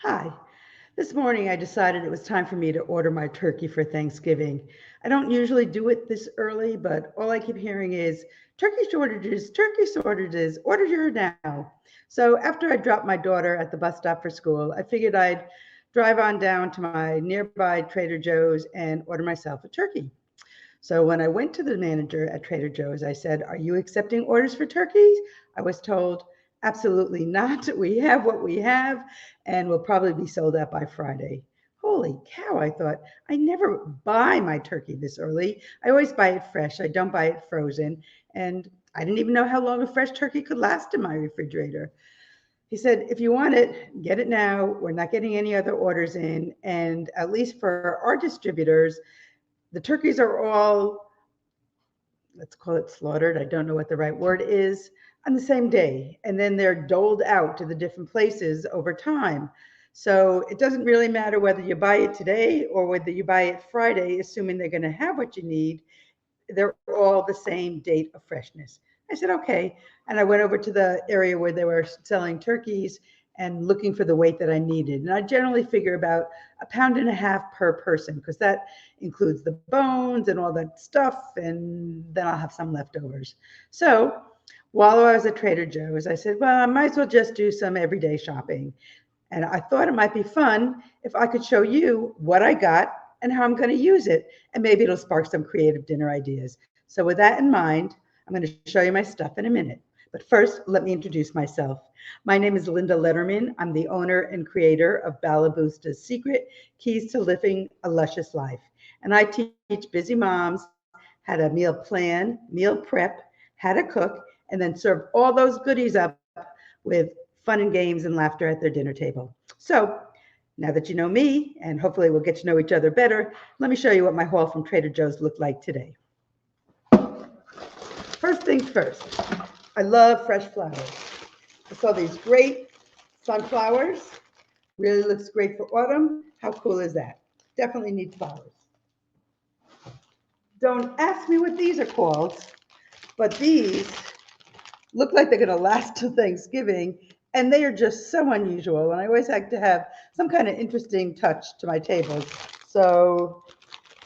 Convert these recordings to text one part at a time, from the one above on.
Hi. This morning I decided it was time for me to order my turkey for Thanksgiving. I don't usually do it this early, but all I keep hearing is turkey shortages, order here now. So after I dropped my daughter at the bus stop for school, I figured I'd drive on down to my nearby Trader Joe's and order myself a turkey. So when I went to the manager at Trader Joe's, I said, "Are you accepting orders for turkeys?" I was told, "Absolutely not. We have what we have and will probably be sold out by Friday." Holy cow, I thought. I never buy my turkey this early. I always buy it fresh. I don't buy it frozen. And I didn't even know how long a fresh turkey could last in my refrigerator. He said, "If you want it, get it now. We're not getting any other orders in. And at least for our distributors, the turkeys are all, let's call it slaughtered. I don't know what the right word is, on the same day. And then they're doled out to the different places over time. So it doesn't really matter whether you buy it today or whether you buy it Friday, assuming they're going to have what you need. They're all the same date of freshness." I said, "Okay." And I went over to the area where they were selling turkeys and looking for the weight that I needed. And I generally figure about a pound and a half per person because that includes the bones and all that stuff. And then I'll have some leftovers. So while I was at Trader Joe's, I said, well, I might as well just do some everyday shopping. And I thought it might be fun if I could show you what I got and how I'm going to use it. And maybe it'll spark some creative dinner ideas. So, with that in mind, I'm going to show you my stuff in a minute. But first, let me introduce myself. My name is Linda Letterman. I'm the owner and creator of Balabusta's Secret Keys to Living a Luscious Life. And I teach busy moms how to meal plan, meal prep, how to cook, and then serve all those goodies up with fun and games and laughter at their dinner table. So, now that you know me, and hopefully we'll get to know each other better, let me show you what my haul from Trader Joe's looked like today. First things first, I love fresh flowers. I saw these great sunflowers. Really looks great for autumn. How cool is that? Definitely need flowers. Don't ask me what these are called, but these look like they're going to last till Thanksgiving, and they are just so unusual. And I always like to have some kind of interesting touch to my tables. So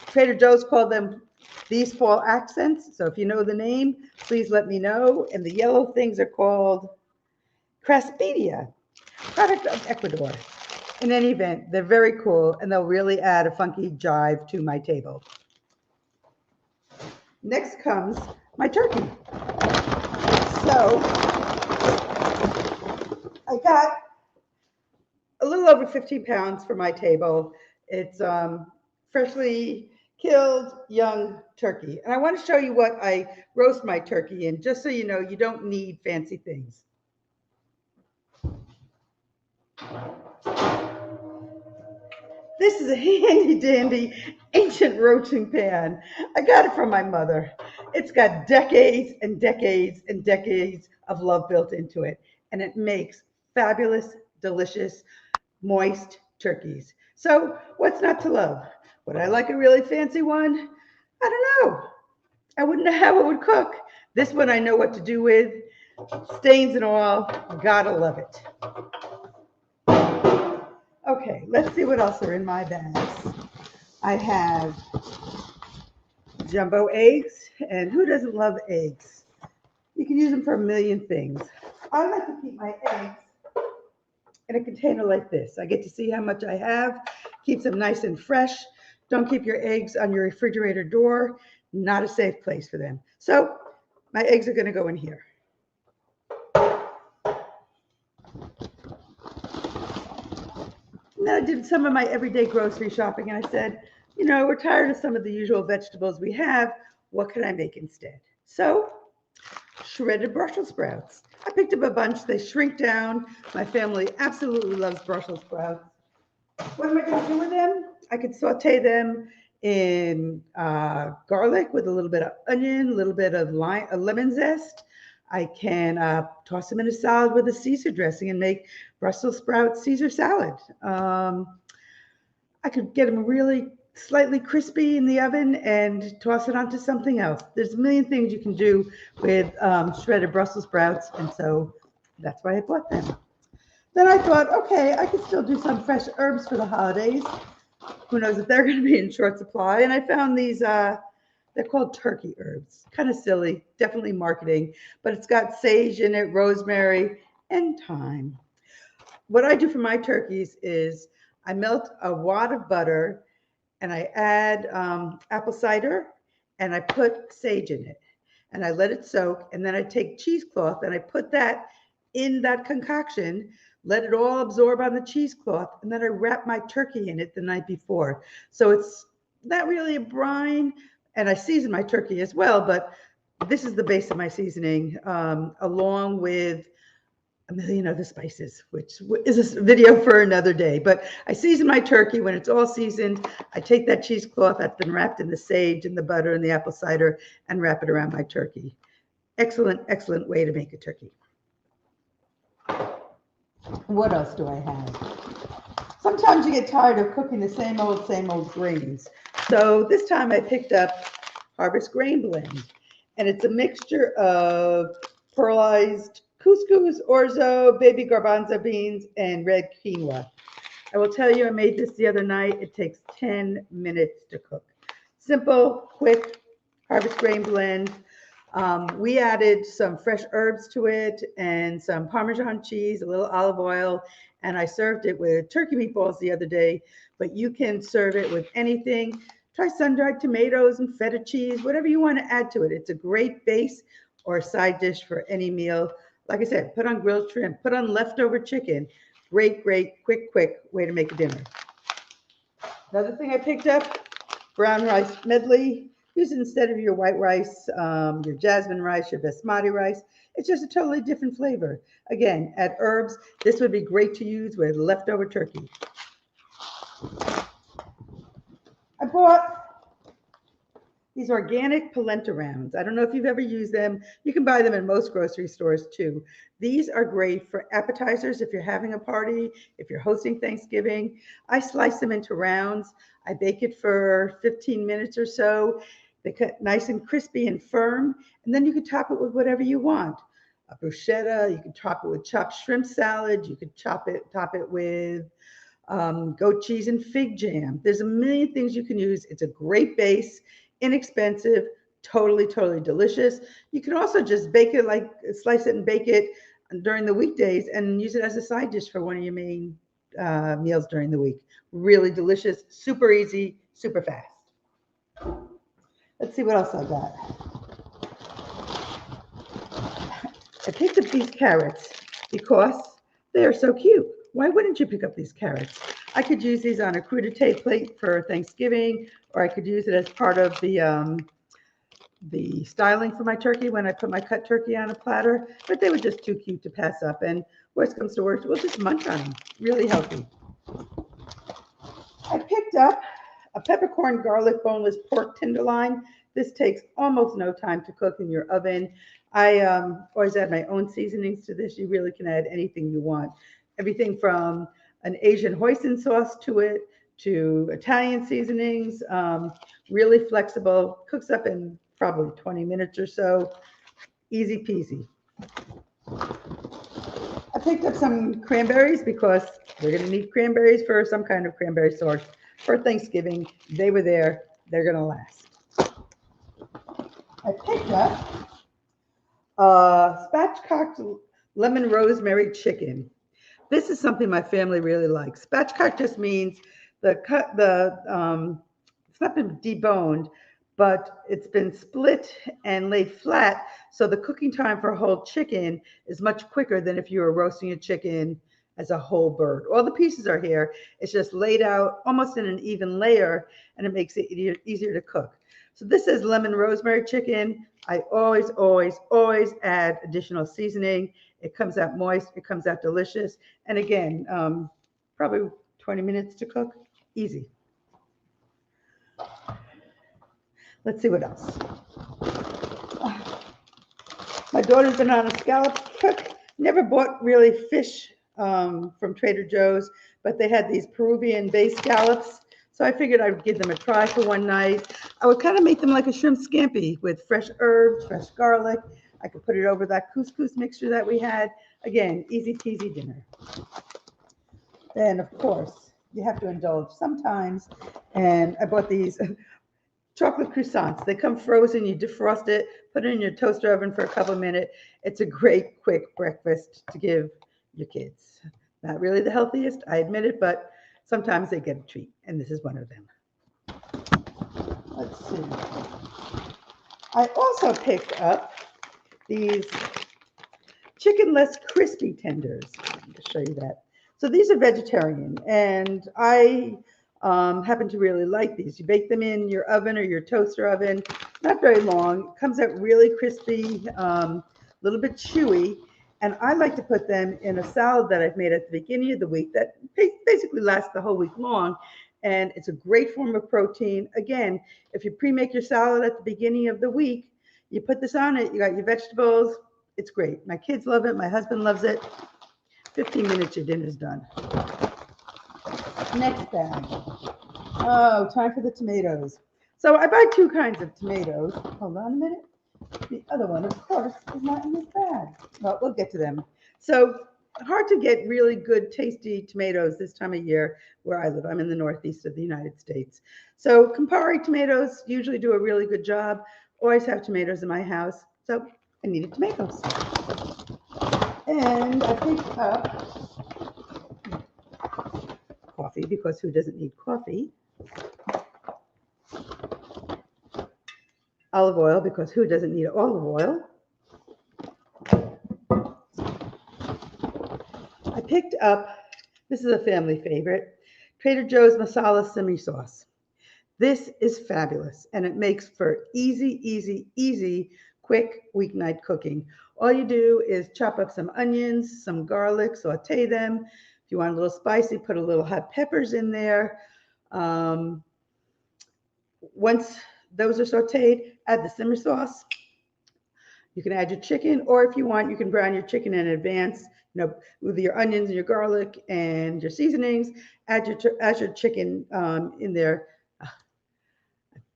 Trader Joe's called them these fall accents. So if you know the name, please let me know. And the yellow things are called Craspedia, product of Ecuador. In any event, they're very cool and they'll really add a funky jive to my table. Next comes my turkey. So I got a little over 15 pounds for my table. It's freshly killed young turkey. And I want to show you what I roast my turkey in, just so you know you don't need fancy things. This is a handy dandy ancient roaching pan. I got it from my mother. It's got decades and decades and decades of love built into it, and it makes fabulous, delicious, moist turkeys. So, what's not to love? Would I like a really fancy one? I don't know. I wouldn't know how it would cook. This one I know what to do with. Stains and all. Gotta love it. Okay, let's see what else are in my bags. I have jumbo eggs, and who doesn't love eggs? You can use them for a million things. I like to keep my eggs in a container like this. I get to see how much I have, keeps them nice and fresh. Don't keep your eggs on your refrigerator door, not a safe place for them. So my eggs are gonna go in here. And then I did some of my everyday grocery shopping and I said, we're tired of some of the usual vegetables we have. What can I make instead? So, shredded Brussels sprouts. I picked up a bunch. They shrink down. My family absolutely loves Brussels sprouts. What am I going to do with them? I could saute them in garlic with a little bit of onion, a little bit of lemon zest. I can toss them in a salad with a Caesar dressing and make Brussels sprout Caesar salad. I could get them really slightly crispy in the oven and toss it onto something else. There's a million things you can do with shredded Brussels sprouts, and so that's why I bought them. Then I thought, okay, I could still do some fresh herbs for the holidays. Who knows if they're going to be in short supply? And I found these, they're called turkey herbs. Kind of silly, definitely marketing, but it's got sage in it, rosemary, and thyme. What I do for my turkeys is I melt a wad of butter and I add apple cider and I put sage in it and I let it soak. And then I take cheesecloth and I put that in that concoction, let it all absorb on the cheesecloth, and then I wrap my turkey in it the night before. So it's not really a brine, and I season my turkey as well, but this is the base of my seasoning, along with a million other spices, which is a video for another day. But I season my turkey. When it's all seasoned, I take that cheesecloth that's been wrapped in the sage and the butter and the apple cider and wrap it around my turkey. Excellent, excellent way to make a turkey. What else do I have? Sometimes you get tired of cooking the same old grains. So this time I picked up Harvest Grain Blend, and it's a mixture of pearlized couscous, orzo, baby garbanzo beans, and red quinoa. I will tell you, I made this the other night. It takes 10 minutes to cook. Simple, quick, Harvest Grain Blend. We added some fresh herbs to it and some Parmesan cheese, a little olive oil, and I served it with turkey meatballs the other day, but you can serve it with anything. Try sun-dried tomatoes and feta cheese, whatever you want to add to it. It's a great base or side dish for any meal. Like I said, put on grilled shrimp, put on leftover chicken. Great, great, quick way to make a dinner. Another thing I picked up, brown rice medley. Use it instead of your white rice, your jasmine rice, your basmati rice. It's just a totally different flavor. Again, add herbs. This would be great to use with leftover turkey. I bought these organic polenta rounds. I don't know if you've ever used them. You can buy them in most grocery stores too. These are great for appetizers if you're having a party, if you're hosting Thanksgiving. I slice them into rounds. I bake it for 15 minutes or so. They cut nice and crispy and firm, and then you can top it with whatever you want. A bruschetta, you can top it with chopped shrimp salad, you could top it with goat cheese and fig jam. There's a million things you can use. It's a great base, inexpensive, totally delicious. You can also just bake it, like slice it and bake it during the weekdays and use it as a side dish for one of your main meals during the week. Really delicious, super easy, super fast. Let's see what else I got. I picked up these carrots because they are so cute. Why wouldn't you pick up these carrots? I could use these on a crudité plate for Thanksgiving, or I could use it as part of the styling for my turkey when I put my cut turkey on a platter, but they were just too cute to pass up. And worst comes to worst, we'll just munch on them. Really healthy. I picked up a peppercorn garlic boneless pork tenderloin. This takes almost no time to cook in your oven. I always add my own seasonings to this. You really can add anything you want. Everything from an Asian hoisin sauce to it, to Italian seasonings. Really flexible. Cooks up in probably 20 minutes or so. Easy peasy. I picked up some cranberries because we're going to need cranberries for some kind of cranberry sauce for Thanksgiving. They were there. They're going to last. I picked up spatchcocked lemon rosemary chicken. This is something my family really likes. Spatchcock just means it's not been deboned, but it's been split and laid flat. So the cooking time for a whole chicken is much quicker than if you were roasting a chicken as a whole bird. All the pieces are here. It's just laid out almost in an even layer, and it makes it easier to cook. So this is lemon rosemary chicken. I always add additional seasoning. It comes out moist. It comes out delicious. And again, probably 20 minutes to cook. Easy. Let's see what else. My daughter's been on a scallop cook. Never bought really fish from Trader Joe's, but they had these Peruvian bay scallops. So I figured I would give them a try for one night. I would kind of make them like a shrimp scampi with fresh herbs, fresh garlic. I could put it over that couscous mixture that we had. Again, easy peasy dinner. Then, of course, you have to indulge sometimes. And I bought these chocolate croissants. They come frozen. You defrost it, put it in your toaster oven for a couple of minutes. It's a great, quick breakfast to give your kids. Not really the healthiest, I admit it, but sometimes they get a treat, and this is one of them. Let's see. I also picked up these chickenless crispy tenders. Let me show you that. So these are vegetarian, and I happen to really like these. You bake them in your oven or your toaster oven, not very long. It comes out really crispy, a little bit chewy, and I like to put them in a salad that I've made at the beginning of the week that basically lasts the whole week long. And it's a great form of protein. Again, if you pre-make your salad at the beginning of the week, you put this on it, you got your vegetables. It's great. My kids love it. My husband loves it. 15 minutes, your dinner's done. Next bag. Oh, time for the tomatoes. So I buy two kinds of tomatoes. Hold on a minute. The other one, of course, is not in this bag. Well, we'll get to them. So hard to get really good, tasty tomatoes this time of year where I live. I'm in the northeast of the United States. So Campari tomatoes usually do a really good job. Always have tomatoes in my house. So I needed tomatoes. And I picked up coffee, because who doesn't need coffee? Olive oil, because who doesn't need olive oil? I picked up, this is a family favorite, Trader Joe's Masala Sauce. This is fabulous, and it makes for easy, quick weeknight cooking. All you do is chop up some onions, some garlic, saute them. If you want a little spicy, put a little hot peppers in there. Once those are sauteed, add the simmer sauce. You can add your chicken, or if you want, you can brown your chicken in advance, with your onions and your garlic and your seasonings. Add your chicken in there.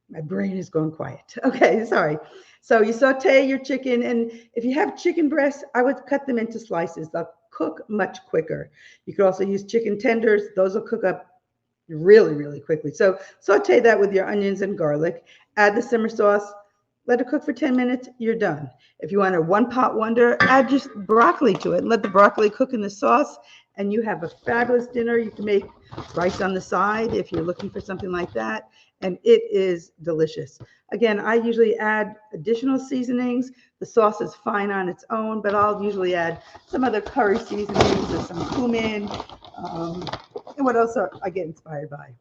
My brain is going quiet. Okay, sorry. So you saute your chicken, and if you have chicken breasts, I would cut them into slices. They'll cook much quicker. You could also use chicken tenders. Those will cook up really quickly. So saute that with your onions and garlic. Add the simmer sauce. Let it cook for 10 minutes. You're done. If you want a one-pot wonder, add just broccoli to it and let the broccoli cook in the sauce, and you have a fabulous dinner. You can make rice on the side if you're looking for something like that, and it is delicious. Again, I usually add additional seasonings. The sauce is fine on its own, but I'll usually add some other curry seasonings or some cumin. And what else I get inspired by?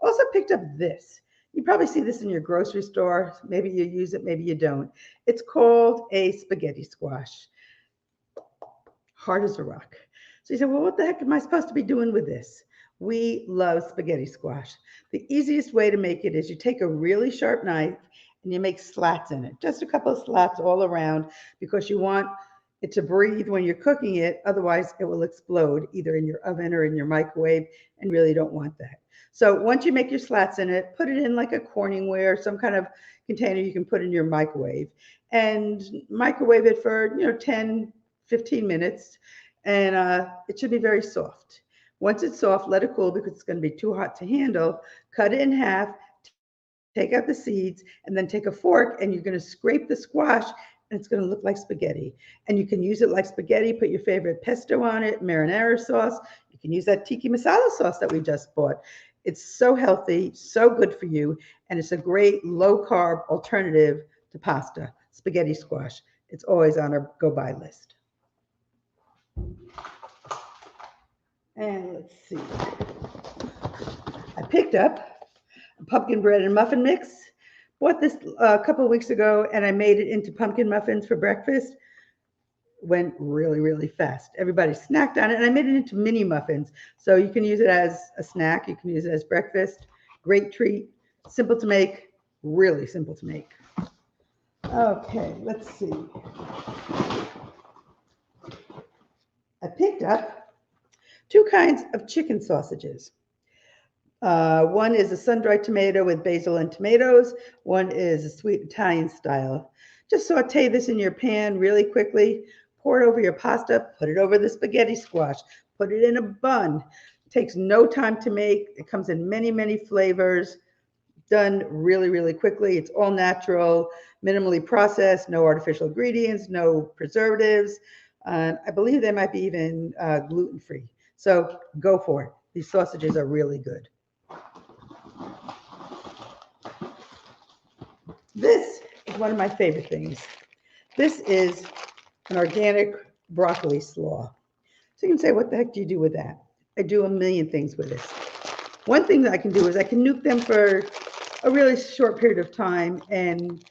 Also picked up this. You probably see this in your grocery store. Maybe you use it, maybe you don't. It's called a spaghetti squash. Hard as a rock. So you say, well, what the heck am I supposed to be doing with this? We love spaghetti squash. The easiest way to make it is you take a really sharp knife and you make slats in it. Just a couple of slats all around, because you want it to breathe when you're cooking it. Otherwise, it will explode either in your oven or in your microwave, and really don't want that. So once you make your slats in it, put it in like a Corningware, some kind of container you can put in your microwave, and microwave it for 10, 15 minutes, and it should be very soft. Once it's soft, let it cool, because it's going to be too hot to handle. Cut it in half, take out the seeds, and then take a fork and you're going to scrape the squash, and it's going to look like spaghetti. And you can use it like spaghetti. Put your favorite pesto on it, marinara sauce. You can use that tiki masala sauce that we just bought. It's so healthy, so good for you, and it's a great low-carb alternative to pasta, spaghetti squash. It's always on our go-buy list. And let's see. I picked up a pumpkin bread and muffin mix. Bought this a couple of weeks ago, and I made it into pumpkin muffins for breakfast. Went really fast. Everybody snacked on it, and I made it into mini muffins. So you can use it as a snack. You can use it as breakfast. Great treat. Simple to make. Really simple to make. Okay, let's see. I picked up two kinds of chicken sausages. One is a sun-dried tomato with basil and tomatoes. One is a sweet Italian style. Just saute this in your pan really quickly. pour it over your pasta, put it over the spaghetti squash, put it in a bun. It takes no time to make. It comes in many, many flavors, done really, really quickly. It's all natural, minimally processed, no artificial ingredients, no preservatives. I believe they might be even gluten-free. So go for it. These sausages are really good. This is one of my favorite things. This is an organic broccoli slaw. So you can say, what the heck do you do with that? I do a million things with this. One thing that I can do is I can nuke them for a really short period of time, and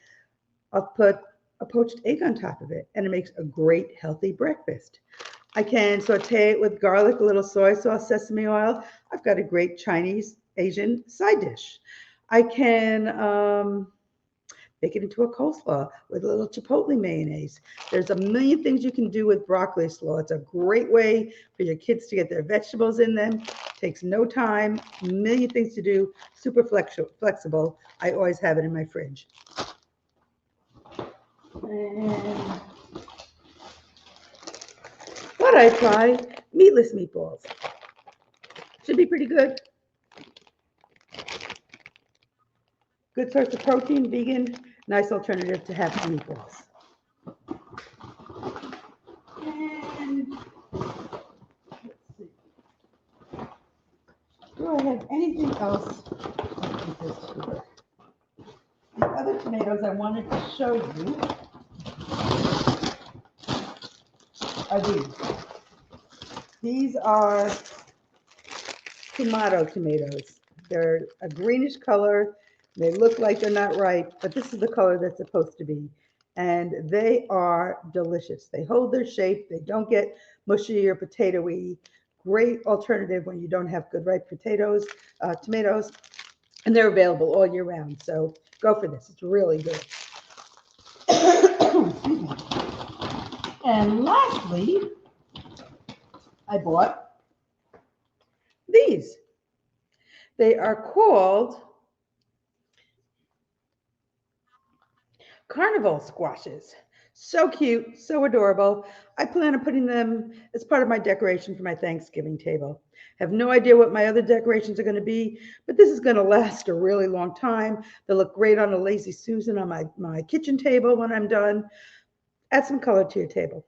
I'll put a poached egg on top of it, and it makes a great healthy breakfast. I can saute it with garlic, a little soy sauce, sesame oil. I've got a great Chinese Asian side dish. I can make it into a coleslaw with a little chipotle mayonnaise. There's a million things you can do with broccoli slaw. It's a great way for your kids to get their vegetables in them. Takes no time, a million things to do, super flexible. I always have it in my fridge. And what I try, meatless meatballs. Should be pretty good. Good source of protein, vegan, nice alternative to have meatballs. And let's see. Do I have anything else? The other tomatoes I wanted to show you are these. These are Kamado tomatoes. They're a greenish color. They look like they're not ripe, but this is the color that's supposed to be. And they are delicious. They hold their shape. They don't get mushy or potatoey. Great alternative when you don't have good ripe tomatoes. And they're available all year round. So go for this. It's really good. And lastly, I bought these. They are called Carnival Squashes. So cute, so adorable. I plan on putting them as part of my decoration for my Thanksgiving table. Have no idea what my other decorations are going to be, but this is going to last a really long time. They'll look great on a Lazy Susan on my kitchen table when I'm done. Add some color to your table.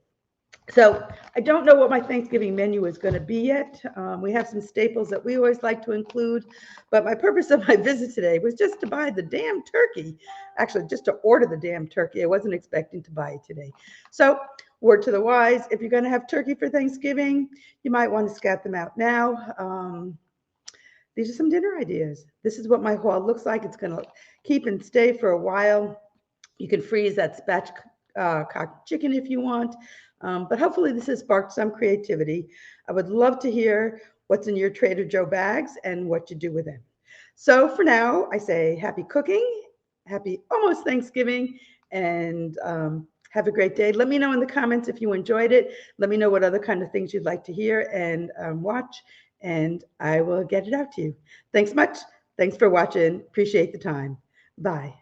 So I don't know what my Thanksgiving menu is going to be yet. We have some staples that we always like to include, but my purpose of my visit today was just to buy the damn turkey. Actually, just to order the damn turkey. I wasn't expecting to buy it today. So word to the wise, if you're going to have turkey for Thanksgiving, you might want to scout them out now. These are some dinner ideas. This is what my haul looks like. It's going to keep and stay for a while. You can freeze that spatchcock chicken if you want. But hopefully this has sparked some creativity. I would love to hear what's in your Trader Joe bags and what you do with them. So for now, I say happy cooking, happy almost Thanksgiving, and have a great day. Let me know in the comments if you enjoyed it. Let me know what other kind of things you'd like to hear and watch, and I will get it out to you. Thanks much. Thanks for watching. Appreciate the time. Bye.